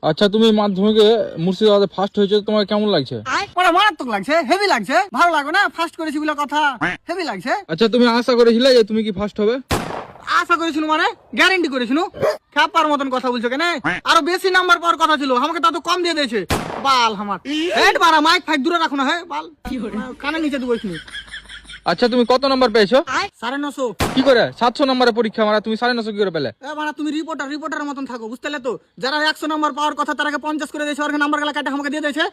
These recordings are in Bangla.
আচ্ছা, তুমি মাধ্যমিকে মুর্শিদাবাদে ফার্স্ট হয়েছে, তোমার কেমন লাগছে? পড়া মারাত্মক লাগছে, হেভি লাগছে, ভালো লাগবে না? ফার্স্ট করেছি বলে কথা, হেভি লাগছে। আচ্ছা, তুমি আশা করেছিলে যে তুমি কি ফার্স্ট হবে? আশা করেছিল মানে গ্যারান্টি করেছিল। খাপার মতন কথা বলছো কেন? আরো বেশি নাম্বার পাওয়ার কথা ছিল, আমাকে তত কম দিয়ে দিয়েছে। বাল আমার হেড মারা, মাইক ফাইক দূরে রাখো না। হ্যাঁ বাল, কানে নিচে দেবো এখানে। আচ্ছা, তুমি কত নম্বর পেয়েছো? 950। কি করে 700 নম্বরের পরীক্ষা মারা তুমি 950 কি করে পেলে? মানে তুমি রিপোর্টারের মতন থাকো, বুঝতে পারলে তো? যারা 100 নাম্বার পাওয়ার কথা তারাকে 50 করে দিয়েছে, ওর নাম্বার গুলা কাটে আমাকে দিয়ে দিয়েছে।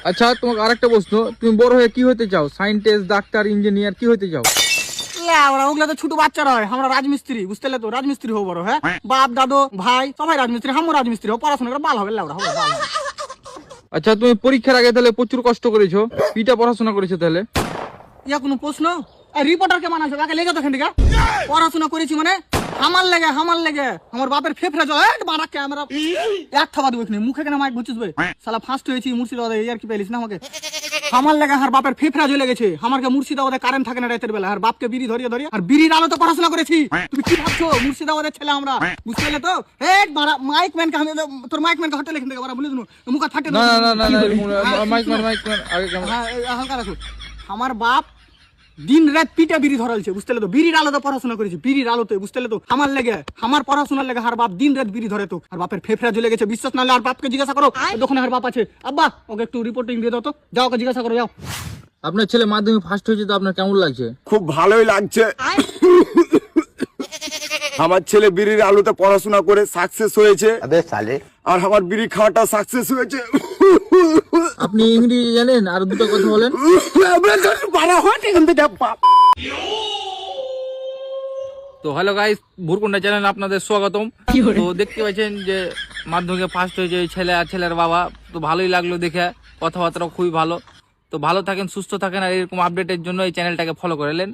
আচ্ছা, তোমাকে আরেকটা প্রশ্ন, তুমি বড় হয়ে কি হতে চাও? সায়েন্টিস্ট, ডাক্তার, ইঞ্জিনিয়ার, কি হতে চাও? ওগুলা তো ছোট বাচ্চারা হয়, আমরা রাজমিস্ত্রি, বুঝতে পারলে তো? রাজমিস্ত্রি হবো বড়। হ্যাঁ, বাপ দাদু ভাই সবাই রাজমিস্ত্রি, আমরা রাজমিস্ত্রি হবো। পড়াশোনা করে বাল হবে, লাউড়া হবে, বাল হবে। আচ্ছা, তুমি পরীক্ষার আগে তাহলে প্রচুর কষ্ট করেছো, পিটা পড়াশোনা করেছো তাহলে? ইয়া কোনো প্রশ্ন? রিপোর্টারকে মানাছো তাকে লেগে তো খেন্ডিকা। পড়াশোনা করেছি মানে হামার লেগে আমার বাপের ফেফড়ে জয়েন্ট মারা ক্যামেরা এক থাবা দেবো এখানে, মুখে কেন মাইক বুঝছিস? শালা ফার্স্ট হয়েছি মুর্শিদাবাদে, আর কি পেলিস না আমাকে? আমার লেগে আর বাপের ফেফড়া জ্বলে গেছে। আমাকে মুর্শিদাবাদে কারেন্ট থাকে না রাতের বেলা, আর বাপকে বিড়ি ধরিয়ে আর বিড়ির আলো তো পড়াশোনা করেছি। তুমি কি ভাবছো মুর্শিদাবাদের ছেলে আমরা, বুঝতে পারলে তো? হেড মারা মাইক ম্যানকে আমি তোর মাইক ম্যানকে হটে লিখে দেবো, বলে দিন মুখ ফাটে। না না না না, মাইক ম্যান আগে কেমন? হ্যাঁ, হালকা রাখো। আমার বাপ দিন রাত পিটা বিড়ি ধরালছে, বুঝতে তো? বিড়ির আলোতে পড়াশোনা করেছি, বিড়ির আলোতে, বুঝতে তো? আমার লেগে, আমার পড়াশোনার লেগে আর বাপ দিন রাত বিড়ি ধরে তো, আর বাপের ফেফড়া জ্বলে গেছে। বিশ্বাস না হলে আর বাপকে জিজ্ঞাসা করো, দোকানে আর বাপ আছে। আব্বা ওকে একটু রিপোর্টিং দিয়ে দাও তো, যাও ওকে জিজ্ঞাসা করো, যাও। আপনার ছেলে মাধ্যমিক ফার্স্ট হয়েছে, তো আপনার কেমন লাগছে? খুব ভালোই লাগছে। আমার ছেলে বিড়ির আলুতে পড়াশোনা করে সাকসেস হয়েছে, আর আমার বিড়ি খাওয়াটা সাকসেস হয়েছে। আপনি ইংরেজি জানেন? আর দুটো কথা বলেন। তো হ্যালো গাইস, ভুরকুন্ডা চ্যানেল আপনাদের স্বাগতম। তো দেখতে পাচ্ছেন যে মাধ্যমিকে ফার্স্ট হয়েছে এই ছেলে আর ছেলের বাবা। তো ভালোই লাগলো দেখে, কথাবার্তা খুবই ভালো। তো ভালো থাকেন, সুস্থ থাকেন, আর এরকম আপডেটের জন্য এই চ্যানেলটাকে ফলো করে নেন।